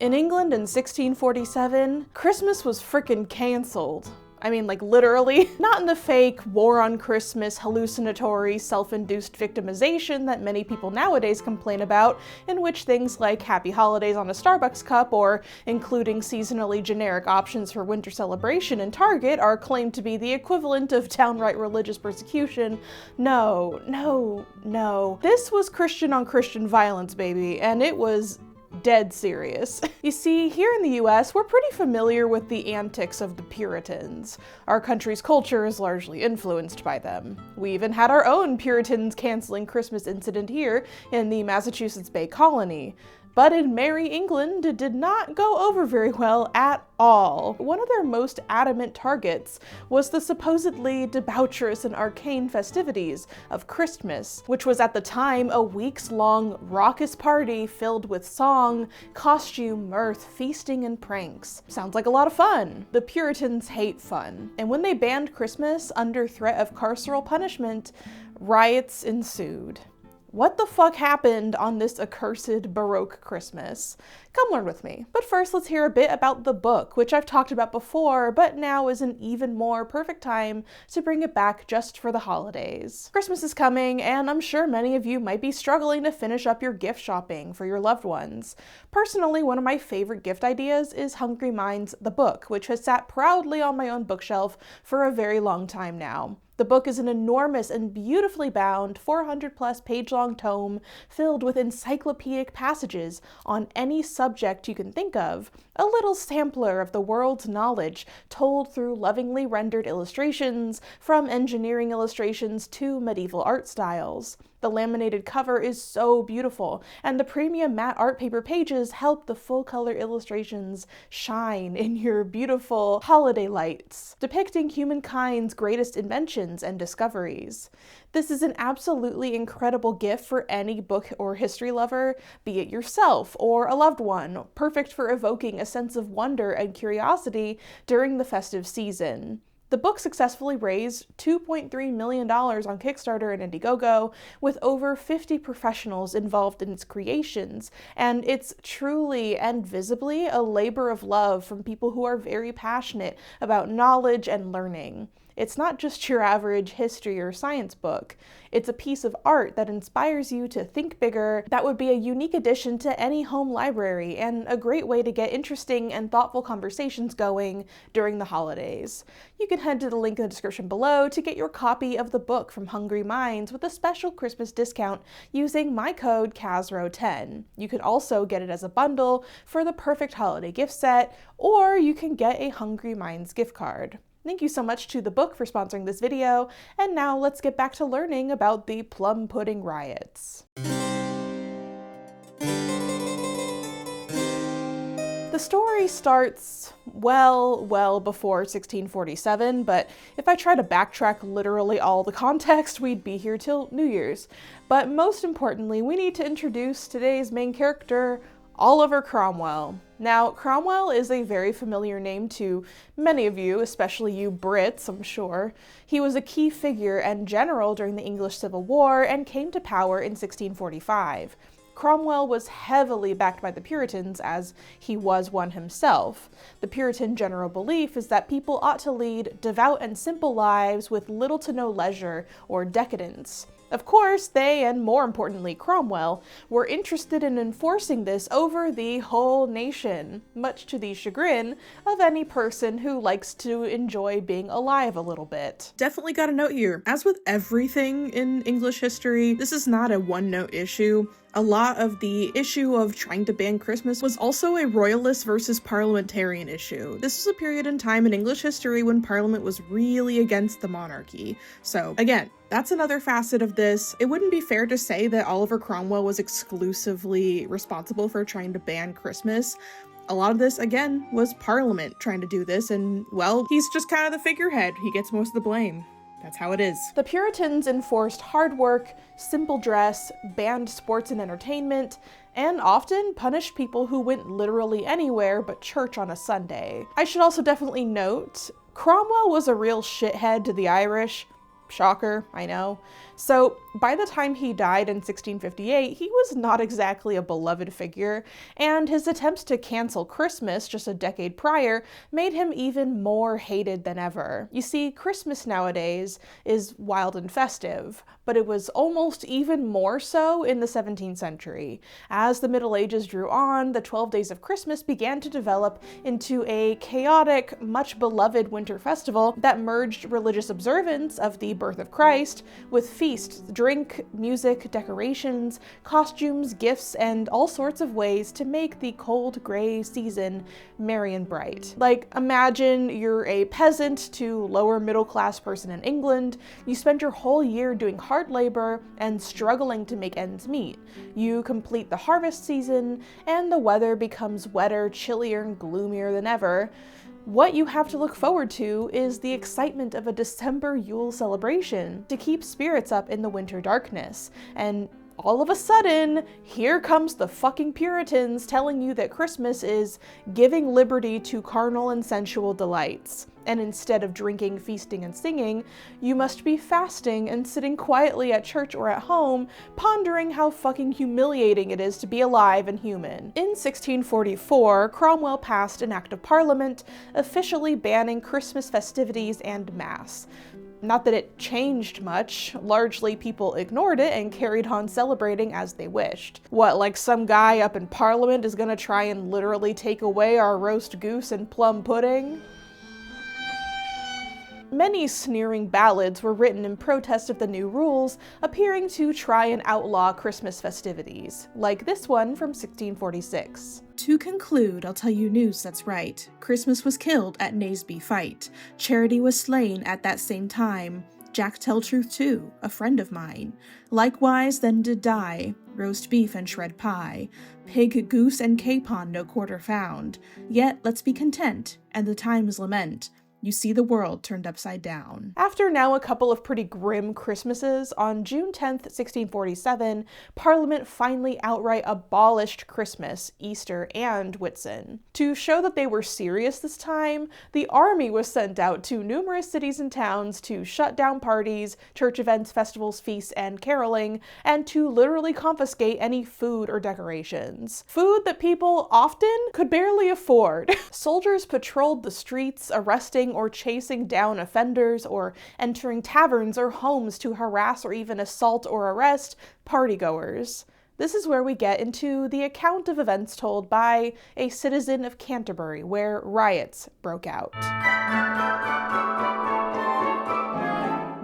In England in 1647, Christmas was frickin' cancelled. I mean, like, literally. Not in the fake war on Christmas, hallucinatory, self-induced victimization that many people nowadays complain about, in which things like Happy Holidays on a Starbucks cup or including seasonally generic options for winter celebration in Target are claimed to be the equivalent of downright religious persecution. No, no, no. This was Christian on Christian violence, baby, and it was dead serious. You see, here in the US, we're pretty familiar with the antics of the Puritans. Our country's culture is largely influenced by them. We even had our own Puritans canceling Christmas incident here in the Massachusetts Bay Colony. But in Merry England, it did not go over very well at all. One of their most adamant targets was the supposedly debaucherous and arcane festivities of Christmas, which was at the time a weeks-long raucous party filled with song, costume, mirth, feasting, and pranks. Sounds like a lot of fun. The Puritans hate fun, and when they banned Christmas under threat of carceral punishment, riots ensued. What the fuck happened on this accursed Baroque Christmas? Come learn with me. But first, let's hear a bit about the book, which I've talked about before, but now is an even more perfect time to bring it back just for the holidays. Christmas is coming, and I'm sure many of you might be struggling to finish up your gift shopping for your loved ones. Personally, one of my favorite gift ideas is Hungry Minds, the book, which has sat proudly on my own bookshelf for a very long time now. The book is an enormous and beautifully bound 400-plus page-long tome filled with encyclopedic passages on any subject you can think of, a little sampler of the world's knowledge told through lovingly rendered illustrations, from engineering illustrations to medieval art styles. The laminated cover is so beautiful, and the premium matte art paper pages help the full-color illustrations shine in your beautiful holiday lights, depicting humankind's greatest inventions and discoveries. This is an absolutely incredible gift for any book or history lover, be it yourself or a loved one, perfect for evoking a sense of wonder and curiosity during the festive season. The book successfully raised $2.3 million on Kickstarter and Indiegogo, with over 50 professionals involved in its creations, and it's truly and visibly a labor of love from people who are very passionate about knowledge and learning. It's not just your average history or science book. It's a piece of art that inspires you to think bigger, that would be a unique addition to any home library, and a great way to get interesting and thoughtful conversations going during the holidays. You can head to the link in the description below to get your copy of the book from Hungry Minds with a special Christmas discount using my code CASRO10. You can also get it as a bundle for the perfect holiday gift set, or you can get a Hungry Minds gift card. Thank you so much to the book for sponsoring this video, and now let's get back to learning about the plum pudding riots. The story starts well before 1647, but if I try to backtrack literally all the context, we'd be here till New Year's. But most importantly, we need to introduce today's main character, Oliver Cromwell. Now, Cromwell is a very familiar name to many of you, especially you Brits, I'm sure. He was a key figure and general during the English Civil War and came to power in 1645. Cromwell was heavily backed by the Puritans, as he was one himself. The Puritan general belief is that people ought to lead devout and simple lives with little to no leisure or decadence. Of course, they, and more importantly Cromwell, were interested in enforcing this over the whole nation, much to the chagrin of any person who likes to enjoy being alive a little bit. Definitely got a note here. As with everything in English history, this is not a one-note issue. A lot of the issue of trying to ban Christmas was also a royalist versus parliamentarian issue. This was a period in time in English history when Parliament was really against the monarchy. So again, that's another facet of this. It wouldn't be fair to say that Oliver Cromwell was exclusively responsible for trying to ban Christmas. A lot of this, again, was Parliament trying to do this, and well, he's just kind of the figurehead. He gets most of the blame. That's how it is. The Puritans enforced hard work, simple dress, banned sports and entertainment, and often punished people who went literally anywhere but church on a Sunday. I should also definitely note, Cromwell was a real shithead to the Irish. Shocker, I know. So By the time he died in 1658, he was not exactly a beloved figure, and his attempts to cancel Christmas just a decade prior made him even more hated than ever. You see, Christmas nowadays is wild and festive, but it was almost even more so in the 17th century. As the Middle Ages drew on, the 12 Days of Christmas began to develop into a chaotic, much beloved winter festival that merged religious observance of the birth of Christ with feasts, drink, music, decorations, costumes, gifts, and all sorts of ways to make the cold, gray season merry and bright. Like, imagine you're a peasant to lower middle class person in England. You spend your whole year doing hard labor and struggling to make ends meet. You complete the harvest season, and the weather becomes wetter, chillier, and gloomier than ever. What you have to look forward to is the excitement of a December Yule celebration to keep spirits up in the winter darkness. And all of a sudden, here comes the fucking Puritans telling you that Christmas is giving liberty to carnal and sensual delights. And instead of drinking, feasting, and singing, you must be fasting and sitting quietly at church or at home, pondering how fucking humiliating it is to be alive and human. In 1644, Cromwell passed an Act of Parliament officially banning Christmas festivities and Mass. Not that it changed much, largely people ignored it and carried on celebrating as they wished. What, like some guy up in Parliament is gonna try and literally take away our roast goose and plum pudding? Many sneering ballads were written in protest of the new rules, appearing to try and outlaw Christmas festivities, like this one from 1646. To conclude, I'll tell you news that's right. Christmas was killed at Naseby fight. Charity was slain at that same time. Jack tell truth too, a friend of mine. Likewise then did die, roast beef and shred pie. Pig, goose, and capon no quarter found. Yet let's be content, and the times lament. You see the world turned upside down. After now a couple of pretty grim Christmases, on June 10th, 1647, Parliament finally outright abolished Christmas, Easter, and Whitsun. To show that they were serious this time, the army was sent out to numerous cities and towns to shut down parties, church events, festivals, feasts, and caroling, and to literally confiscate any food or decorations. Food that people often could barely afford. Soldiers patrolled the streets, arresting or chasing down offenders, or entering taverns or homes to harass or even assault or arrest partygoers. This is where we get into the account of events told by a citizen of Canterbury, where riots broke out.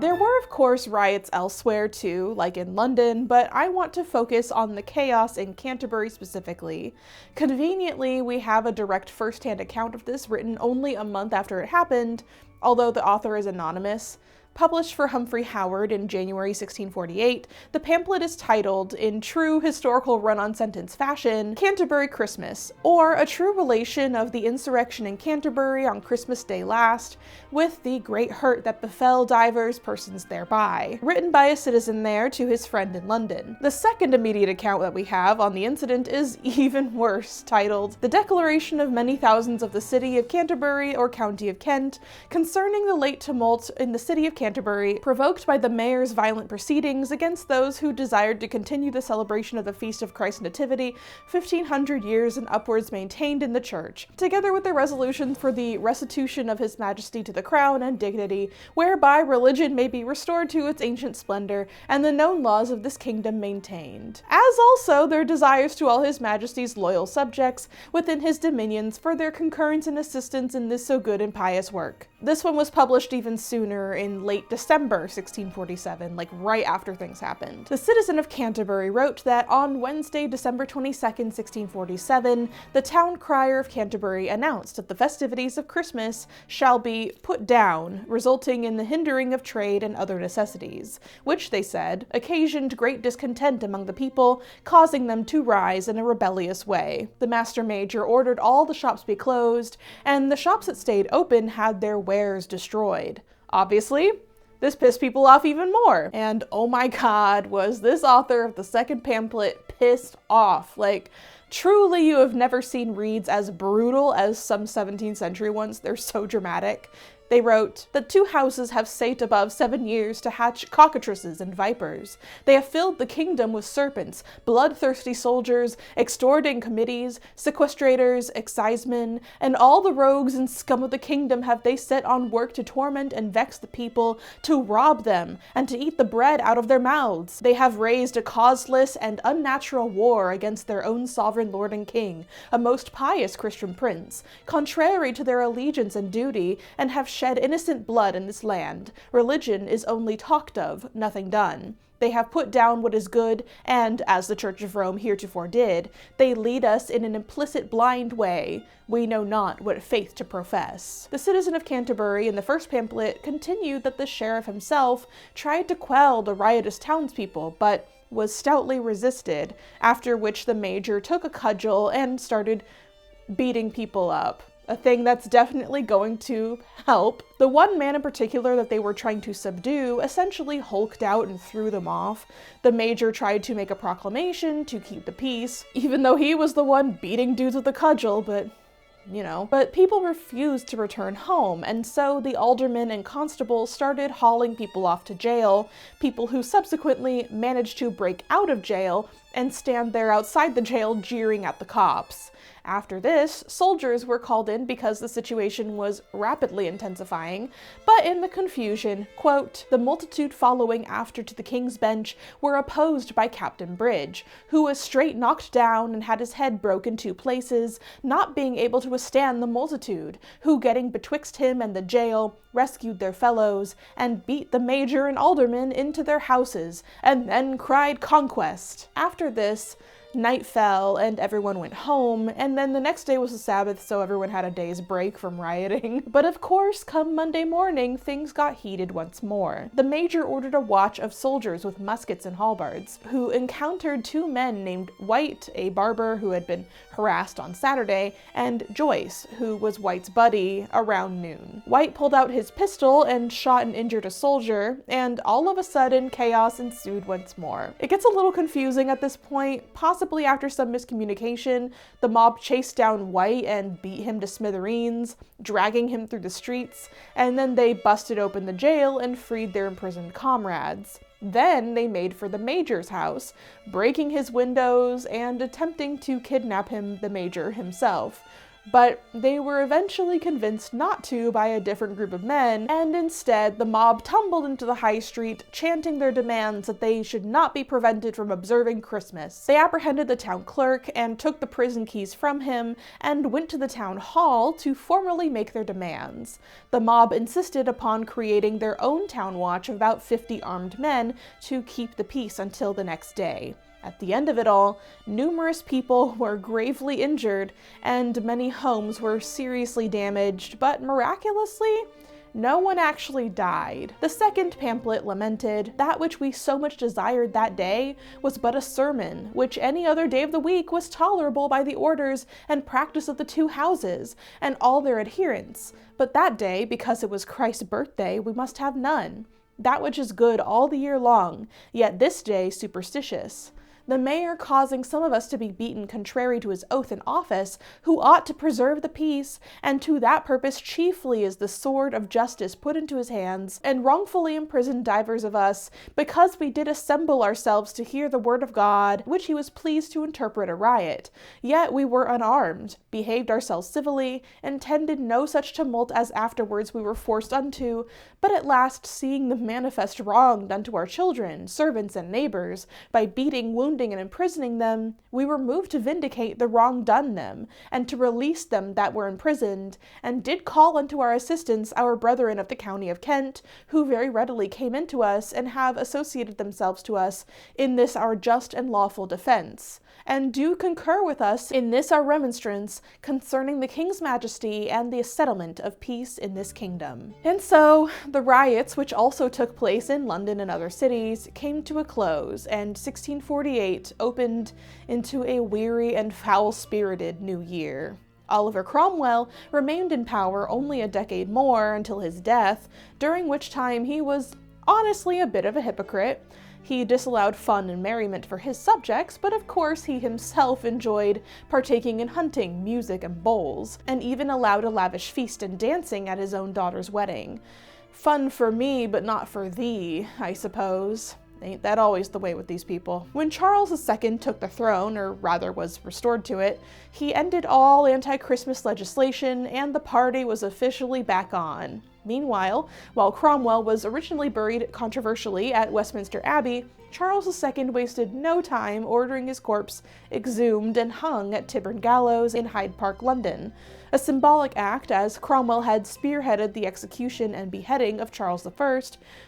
There were, of course, riots elsewhere too, like in London, but I want to focus on the chaos in Canterbury specifically. Conveniently, we have a direct first-hand account of this written only a month after it happened, although the author is anonymous. Published for Humphrey Howard in January 1648, the pamphlet is titled, in true historical run-on sentence fashion, Canterbury Christmas, or a true relation of the insurrection in Canterbury on Christmas Day last, with the great hurt that befell divers persons thereby, written by a citizen there to his friend in London. The second immediate account that we have on the incident is even worse, titled, The Declaration of Many Thousands of the City of Canterbury or County of Kent, concerning the late tumult in the city of Canterbury, provoked by the mayor's violent proceedings against those who desired to continue the celebration of the Feast of Christ's Nativity 1500 years and upwards maintained in the church, together with the resolution for the restitution of his majesty to the crown and dignity, whereby religion may be restored to its ancient splendor, and the known laws of this kingdom maintained, as also their desires to all his majesty's loyal subjects within his dominions for their concurrence and assistance in this so good and pious work. This one was published even sooner, in late December 1647, like right after things happened. The citizen of Canterbury wrote that on Wednesday, December 22nd, 1647, the town crier of Canterbury announced that the festivities of Christmas shall be put down, resulting in the hindering of trade and other necessities, which, they said, occasioned great discontent among the people, causing them to rise in a rebellious way. The master major ordered all the shops be closed, and the shops that stayed open had their wares destroyed. Obviously, this pissed people off even more. And oh my god, was this author of the second pamphlet pissed off. Like, truly you have never seen reads as brutal as some 17th century ones. They're so dramatic. They wrote, "The two houses have sate above 7 years to hatch cockatrices and vipers. They have filled the kingdom with serpents, bloodthirsty soldiers, extorting committees, sequestrators, excisemen, and all the rogues and scum of the kingdom have they set on work to torment and vex the people, to rob them, and to eat the bread out of their mouths. They have raised a causeless and unnatural war against their own sovereign lord and king, a most pious Christian prince, contrary to their allegiance and duty, and have shed innocent blood in this land. Religion is only talked of, nothing done. They have put down what is good, and, as the Church of Rome heretofore did, they lead us in an implicit blind way. We know not what faith to profess." The Citizen of Canterbury in the first pamphlet continued that the sheriff himself tried to quell the riotous townspeople, but was stoutly resisted, after which the major took a cudgel and started beating people up. A thing that's definitely going to help. The one man in particular that they were trying to subdue essentially hulked out and threw them off. The major tried to make a proclamation to keep the peace, even though he was the one beating dudes with a cudgel, but But people refused to return home, and so the aldermen and constables started hauling people off to jail, people who subsequently managed to break out of jail and stand there outside the jail jeering at the cops. After this, soldiers were called in because the situation was rapidly intensifying, but in the confusion, quote, "The multitude following after to the King's Bench were opposed by Captain Bridge, who was straight knocked down and had his head broke in 2 places, not being able to withstand the multitude, who getting betwixt him and the jail, rescued their fellows, and beat the major and aldermen into their houses, and then cried conquest." After this, night fell and everyone went home, and then the next day was the Sabbath, so everyone had a day's break from rioting. But of course, come Monday morning, things got heated once more. The major ordered a watch of soldiers with muskets and halberds, who encountered 2 men named White, a barber who had been harassed on Saturday, and Joyce, who was White's buddy, around noon. White pulled out his pistol and shot and injured a soldier, and all of a sudden, chaos ensued once more. It gets a little confusing at this point. Possibly after some miscommunication, the mob chased down White and beat him to smithereens, dragging him through the streets, and then they busted open the jail and freed their imprisoned comrades. Then they made for the major's house, breaking his windows and attempting to kidnap him, the major himself. But they were eventually convinced not to by a different group of men, and instead the mob tumbled into the high street, chanting their demands that they should not be prevented from observing Christmas. They apprehended the town clerk and took the prison keys from him, and went to the town hall to formally make their demands. The mob insisted upon creating their own town watch of about 50 armed men to keep the peace until the next day. At the end of it all, numerous people were gravely injured, and many homes were seriously damaged, but miraculously, no one actually died. The second pamphlet lamented, "That which we so much desired that day was but a sermon, which any other day of the week was tolerable by the orders and practice of the 2 houses, and all their adherents. But that day, because it was Christ's birthday, we must have none. That which is good all the year long, yet this day superstitious. The mayor causing some of us to be beaten contrary to his oath in office, who ought to preserve the peace, and to that purpose chiefly is the sword of justice put into his hands, and wrongfully imprisoned divers of us, because we did assemble ourselves to hear the word of God, which he was pleased to interpret a riot. Yet we were unarmed, behaved ourselves civilly, intended no such tumult as afterwards we were forced unto, but at last seeing the manifest wrong done to our children, servants, and neighbors, by beating, wounding, and imprisoning them, we were moved to vindicate the wrong done them, and to release them that were imprisoned, and did call unto our assistance our brethren of the county of Kent, who very readily came into us, and have associated themselves to us in this our just and lawful defense, and do concur with us in this our remonstrance concerning the King's majesty and the settlement of peace in this kingdom." And so, the riots, which also took place in London and other cities, came to a close, and 1648 opened into a weary and foul-spirited new year. Oliver Cromwell remained in power only a decade more until his death, during which time he was honestly a bit of a hypocrite. He disallowed fun and merriment for his subjects, but of course he himself enjoyed partaking in hunting, music, and bowls, and even allowed a lavish feast and dancing at his own daughter's wedding. Fun for me, but not for thee, I suppose. Ain't that always the way with these people? When Charles II took the throne, or rather was restored to it, he ended all anti-Christmas legislation and the party was officially back on. Meanwhile, while Cromwell was originally buried controversially at Westminster Abbey, Charles II wasted no time ordering his corpse exhumed and hung at Tyburn Gallows in Hyde Park, London, a symbolic act as Cromwell had spearheaded the execution and beheading of Charles I,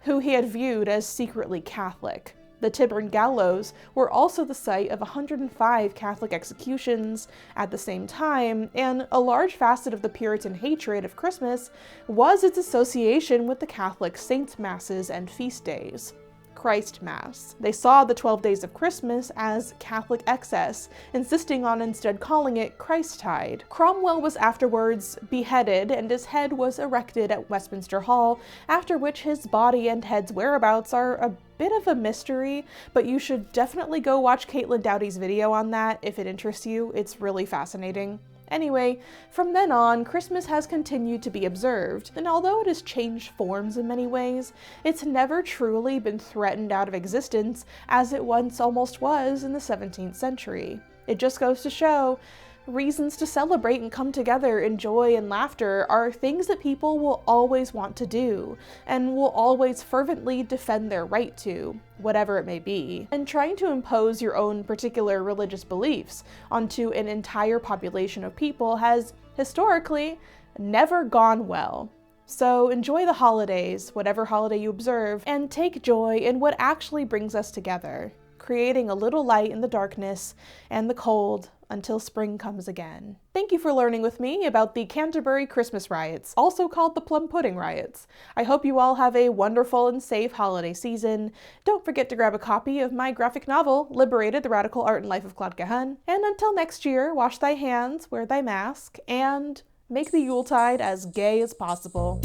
who he had viewed as secretly Catholic. The Tyburn Gallows were also the site of 105 Catholic executions at the same time, and a large facet of the Puritan hatred of Christmas was its association with the Catholic saints' masses and feast days. Christ Mass. They saw the 12 days of Christmas as Catholic excess, insisting on instead calling it Christtide. Cromwell was afterwards beheaded and his head was erected at Westminster Hall, after which his body and head's whereabouts are a bit of a mystery, but you should definitely go watch Caitlin Doughty's video on that if it interests you. It's really fascinating. Anyway, from then on, Christmas has continued to be observed, and although it has changed forms in many ways, it's never truly been threatened out of existence as it once almost was in the 17th century. It just goes to show, reasons to celebrate and come together in joy and laughter are things that people will always want to do, and will always fervently defend their right to, whatever it may be. And trying to impose your own particular religious beliefs onto an entire population of people has, historically, never gone well. So enjoy the holidays, whatever holiday you observe, and take joy in what actually brings us together, creating a little light in the darkness and the cold until spring comes again. Thank you for learning with me about the Canterbury Christmas riots, also called the Plum Pudding Riots. I hope you all have a wonderful and safe holiday season. Don't forget to grab a copy of my graphic novel, Liberated: The Radical Art and Life of Claude Cahun. And until next year, wash thy hands, wear thy mask, and make the Yuletide as gay as possible.